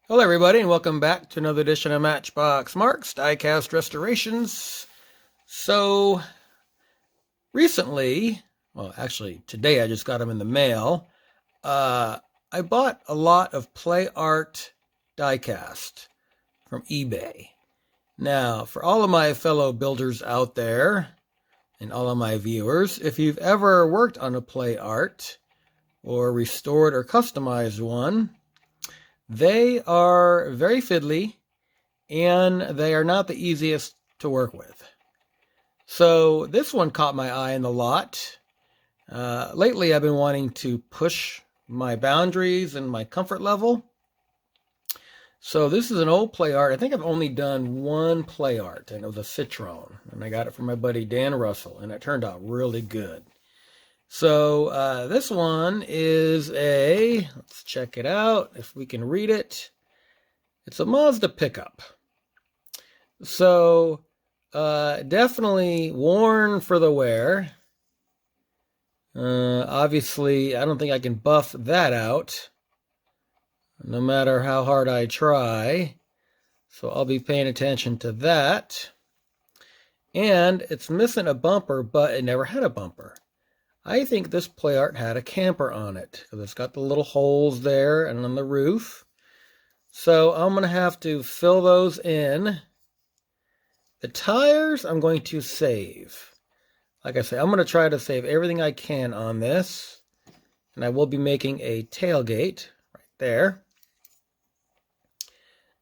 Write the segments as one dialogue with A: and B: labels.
A: Hello everybody and welcome back to another edition of Matchbox Marks Diecast Restorations. So recently, well actually today I just got them in the mail, I bought a lot of Playart diecast from eBay. Now for all of my fellow builders out there and all of my viewers, if you've ever worked on a Playart or restored or customized one, they are very fiddly and they are not the easiest to work with. So this one caught my eye in the lot. Lately I've been wanting to push my boundaries and my comfort level. So this is an old Playart. I think I've only done one Playart, and it was a Citroen. And I got it from my buddy Dan Russell, and it turned out really good. So this one is let's check it out if we can read it. It's a Mazda Pickup. So definitely worn for the wear. Obviously, I don't think I can buff that out, no matter how hard I try. So I'll be paying attention to that. And it's missing a bumper, but it never had a bumper. I think this Playart had a camper on it, because it's got the little holes there and on the roof. So I'm going to have to fill those in. The tires I'm going to save. Like I say, I'm going to try to save everything I can on this. And I will be making a tailgate right there.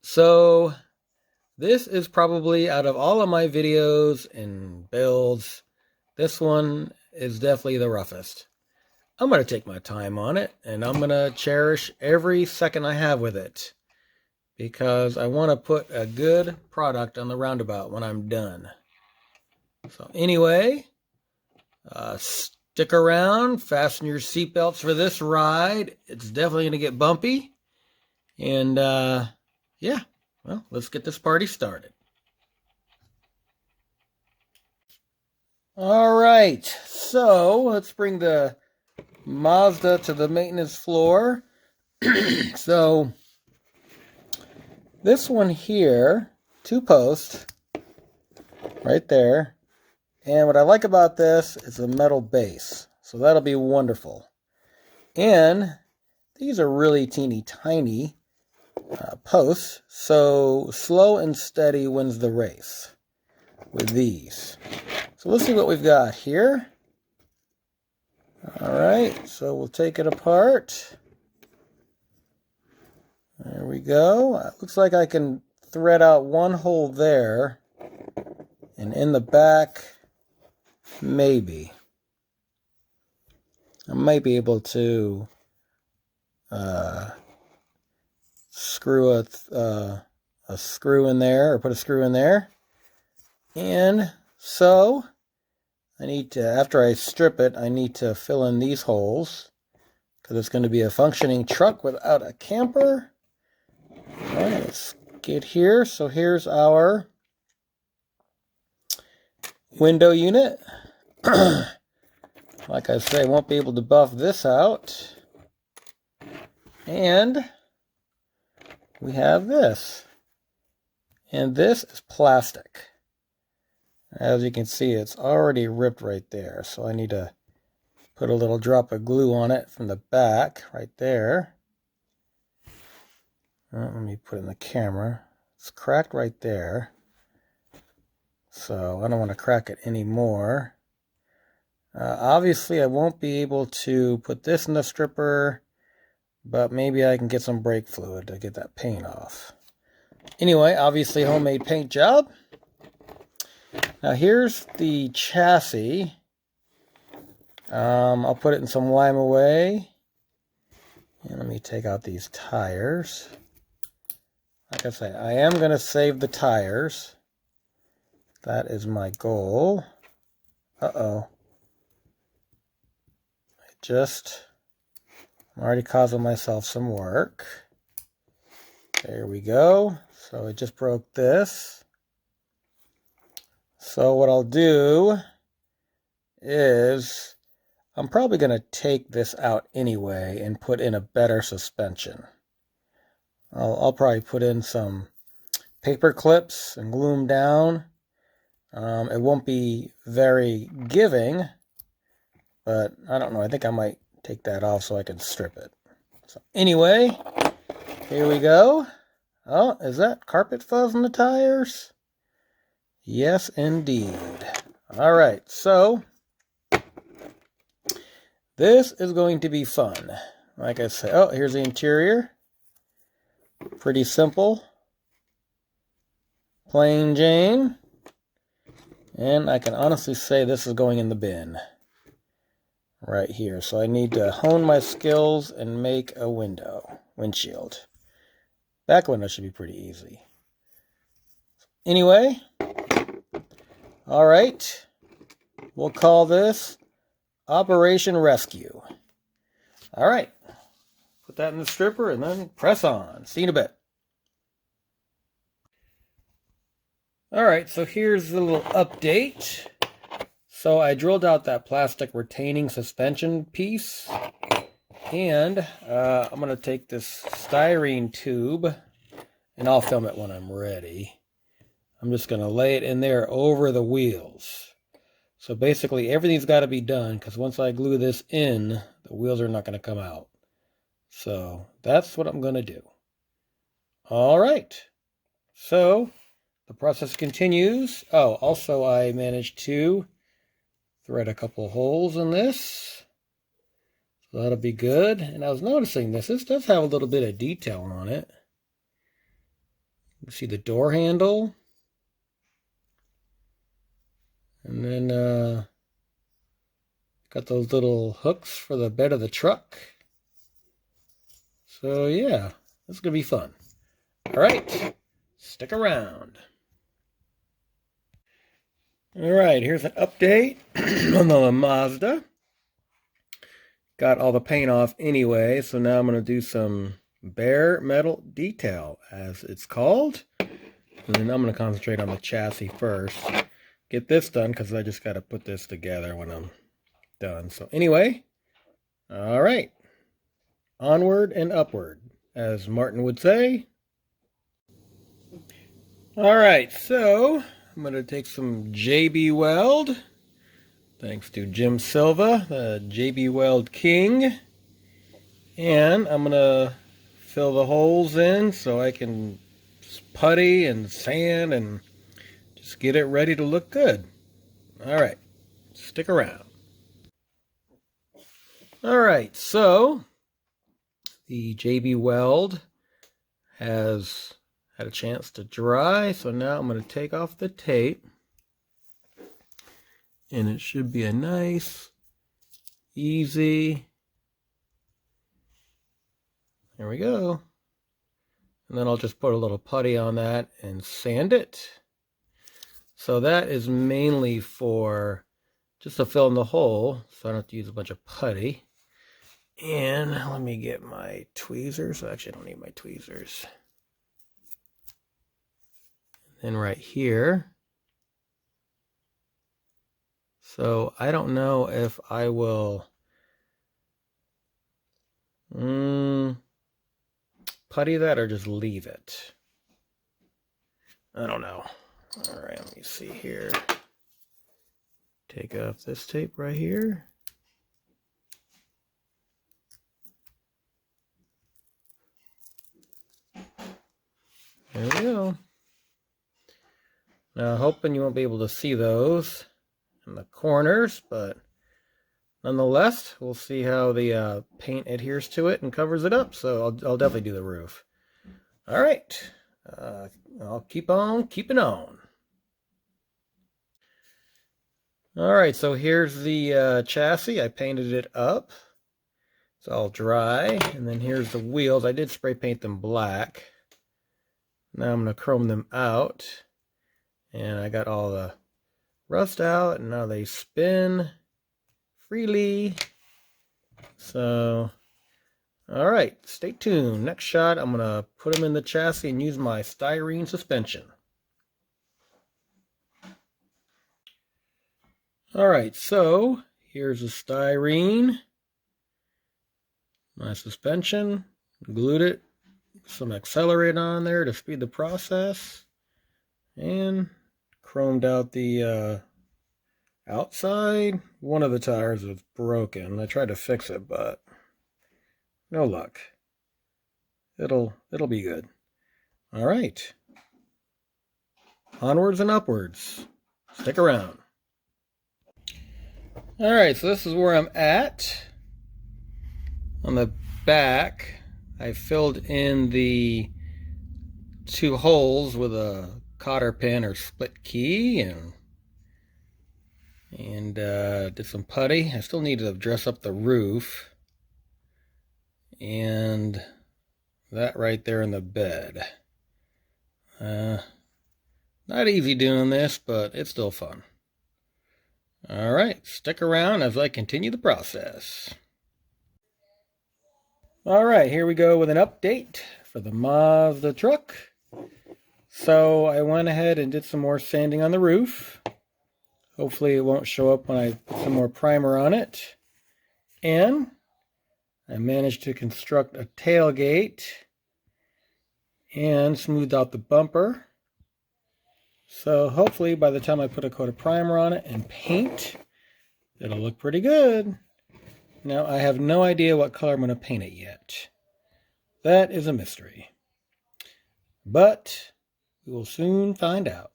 A: So this is probably, out of all of my videos and builds, this one is definitely the roughest. I'm going to take my time on it, and I'm going to cherish every second I have with it, because I want to put a good product on the roundabout when I'm done. So anyway, stick around, fasten your seatbelts for this ride. It's definitely going to get bumpy. And yeah, well, let's get this party started. All right, so let's bring the Mazda to the maintenance floor. So this one here, 2-post, right there. And what I like about this is the metal base. So that'll be wonderful. And these are really teeny tiny posts. So slow and steady wins the race with these. So let's see what we've got here. All right, so we'll take it apart. There we go. It looks like I can thread out one hole there. And in the back, maybe. I might be able to screw a screw in there, or put a screw in there. And so I need to, after I strip it, I need to fill in these holes, because it's going to be a functioning truck without a camper. All right, let's get here. So here's our window unit. Like I say, I won't be able to buff this out. And we have this. And this is plastic. As you can see, it's already ripped right there. So I need to put a little drop of glue on it from the back right there. Let me put it in the camera. It's cracked right there. So I don't want to crack it anymore. Obviously, I won't be able to put this in the stripper, but maybe I can get some brake fluid to get that paint off. Anyway, obviously homemade paint job. Now here's the chassis. I'll put it in some lime away. And let me take out these tires. Like I say, I am going to save the tires. That is my goal. Uh-oh. I'm already causing myself some work. There we go. So I just broke this. So what I'll do is I'm probably going to take this out anyway and put in a better suspension. I'll probably put in some paper clips and glue them down. It won't be very giving, but I don't know. I think I might take that off so I can strip it. So anyway, here we go. Oh, is that carpet fuzz in the tires? Yes, indeed. All right, so this is going to be fun. Like I said, oh, here's the interior. Pretty simple. Plain Jane. And I can honestly say this is going in the bin. Right here. So I need to hone my skills and make a windshield. Back window should be pretty easy. Anyway, all right. We'll call this Operation Rescue. All right. Put that in the stripper and then press on. See you in a bit. All right, so here's a little update. So I drilled out that plastic retaining suspension piece, and I'm going to take this styrene tube, and I'll film it when I'm ready. I'm just going to lay it in there over the wheels. So basically everything's got to be done, because once I glue this in, the wheels are not going to come out. So that's what I'm going to do. All right, so the process continues. Oh, also I managed to thread a couple of holes in this. So that'll be good. And I was noticing this does have a little bit of detail on it. You can see the door handle. And then got those little hooks for the bed of the truck. So yeah, this is going to be fun. All right, stick around. All right, here's an update on the Mazda. Got all the paint off anyway, so now I'm going to do some bare metal detail, as it's called. And then I'm going to concentrate on the chassis first. Get this done, because I just got to put this together when I'm done. So anyway, all right. Onward and upward, as Martin would say. All right, so I'm going to take some JB Weld, thanks to Jim Silva, the JB Weld King. And I'm going to fill the holes in so I can putty and sand and just get it ready to look good. All right, stick around. All right, so the JB Weld has had a chance to dry, so now I'm going to take off the tape, and it should be a nice, easy, there we go, and then I'll just put a little putty on that and sand it. So that is mainly for just to fill in the hole, so I don't have to use a bunch of putty. And let me get my tweezers. Actually, I don't need my tweezers. Then right here. So I don't know if I will putty that or just leave it. I don't know. All right, let me see here. Take off this tape right here. There we go. Now, hoping you won't be able to see those in the corners, but nonetheless, we'll see how the paint adheres to it and covers it up. So I'll definitely do the roof. All right, I'll keep on keeping on. All right, so here's the chassis. I painted it up. It's all dry. And then here's the wheels. I did spray paint them black. Now I'm going to chrome them out. And I got all the rust out, and now they spin freely. So, all right, stay tuned. Next shot, I'm going to put them in the chassis and use my styrene suspension. All right, so here's the styrene, my suspension, glued it some accelerate on there to speed the process, and chromed out the outside. One of the tires was broken. I tried to fix it, but no luck. It'll be good. All right. Onwards and upwards. Stick around. All right, so this is where I'm at. On the back, I filled in the 2 holes with a cotter pin or split key, and did some putty. I still need to dress up the roof, and that right there in the bed. Not easy doing this, but it's still fun. All right, stick around as I continue the process. All right, here we go with an update for the Mazda truck. So I went ahead and did some more sanding on the roof. Hopefully it won't show up when I put some more primer on it. And I managed to construct a tailgate and smoothed out the bumper. So hopefully by the time I put a coat of primer on it and paint, it'll look pretty good. Now I have no idea what color I'm going to paint it yet. That is a mystery. But we will soon find out.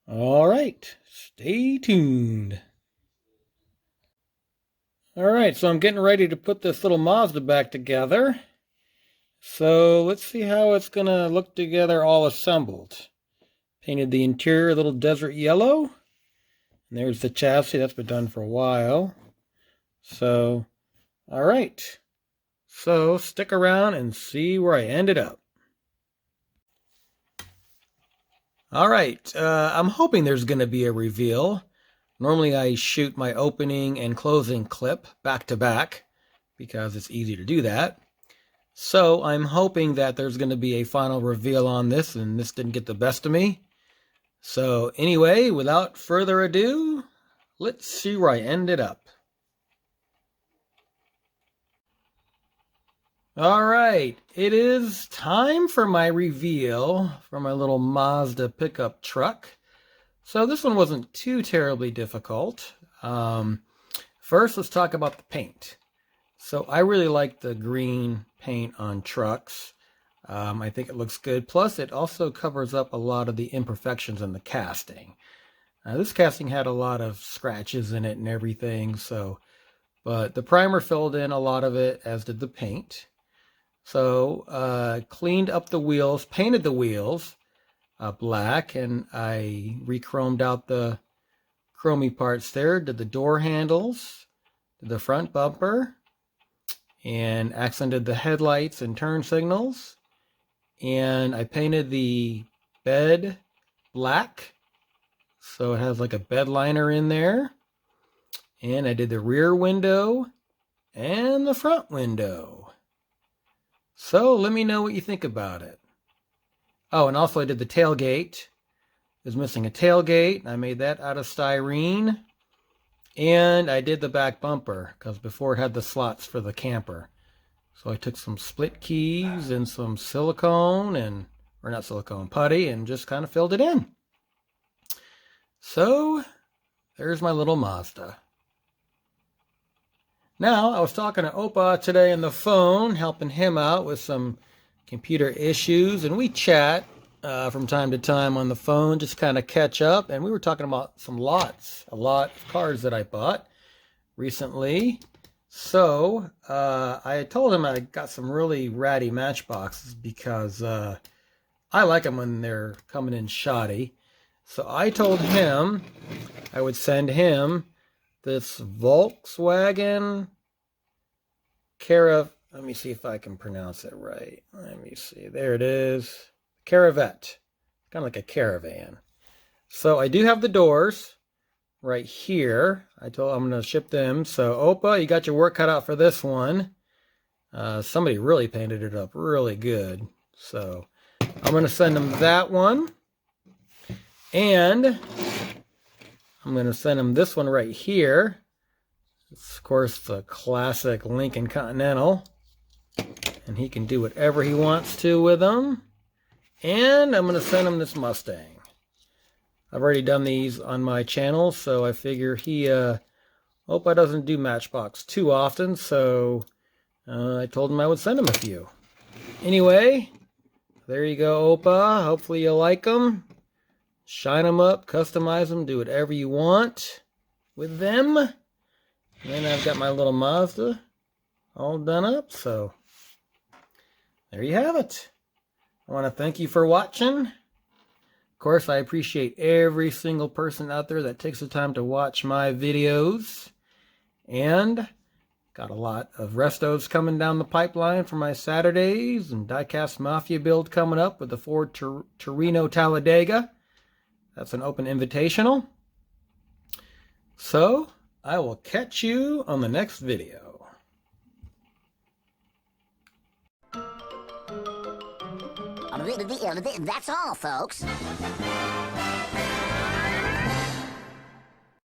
A: All right, stay tuned. All right, so I'm getting ready to put this little Mazda back together. So let's see how it's going to look together all assembled. Painted the interior a little desert yellow. And there's the chassis. That's been done for a while. So, all right. So stick around and see where I ended up. All right. I'm hoping there's going to be a reveal. Normally I shoot my opening and closing clip back to back because it's easy to do that. So I'm hoping that there's going to be a final reveal on this and this didn't get the best of me. So anyway, without further ado, let's see where I ended up. All right, it is time for my reveal for my little Mazda pickup truck. So this one wasn't too terribly difficult. First, let's talk about the paint. So I really like the green paint on trucks. I think it looks good. Plus, it also covers up a lot of the imperfections in the casting. This casting had a lot of scratches in it and everything, but the primer filled in a lot of it, as did the paint. So, cleaned up the wheels, painted the wheels black, and I re-chromed out the chromy parts there, did the door handles, did the front bumper, and accented the headlights and turn signals. And I painted the bed black, so it has like a bed liner in there. And I did the rear window and the front window. So let me know what you think about it. Oh, and also I did the tailgate. It was missing a tailgate. I made that out of styrene. And I did the back bumper, because before it had the slots for the camper. So I took some split keys and some silicone, or not silicone, putty, and just kind of filled it in. So there's my little Mazda. Now, I was talking to Opa today on the phone, helping him out with some computer issues, and we chat from time to time on the phone, just kind of catch up, and we were talking about some lots, a lot of cars that I bought recently. So I told him I got some really ratty Matchboxes because I like them when they're coming in shoddy. So I told him I would send him this Volkswagen let me see if I can pronounce it right. Let me see. There it is. Caravette. Kind of like a caravan. So I do have the doors right here. I'm going to ship them. So Opa, you got your work cut out for this one. Somebody really painted it up really good. So I'm going to send them that one. And I'm going to send them this one right here. It's, of course, the classic Lincoln Continental. and he can do whatever he wants to with them. And I'm going to send him this Mustang. I've already done these on my channel, so I figure he, hope I doesn't do Matchbox too often, so I told him I would send him a few. Anyway, there you go, Opa. Hopefully you like them. Shine them up, customize them, do whatever you want with them. And then I've got my little Mazda all done up, so there you have it. I want to thank you for watching. Of course, I appreciate every single person out there that takes the time to watch my videos. And got a lot of restos coming down the pipeline for my Saturdays, and Diecast Mafia build coming up with the Ford Torino Talladega. That's an open invitational. So, I will catch you on the next video.
B: That's all, folks.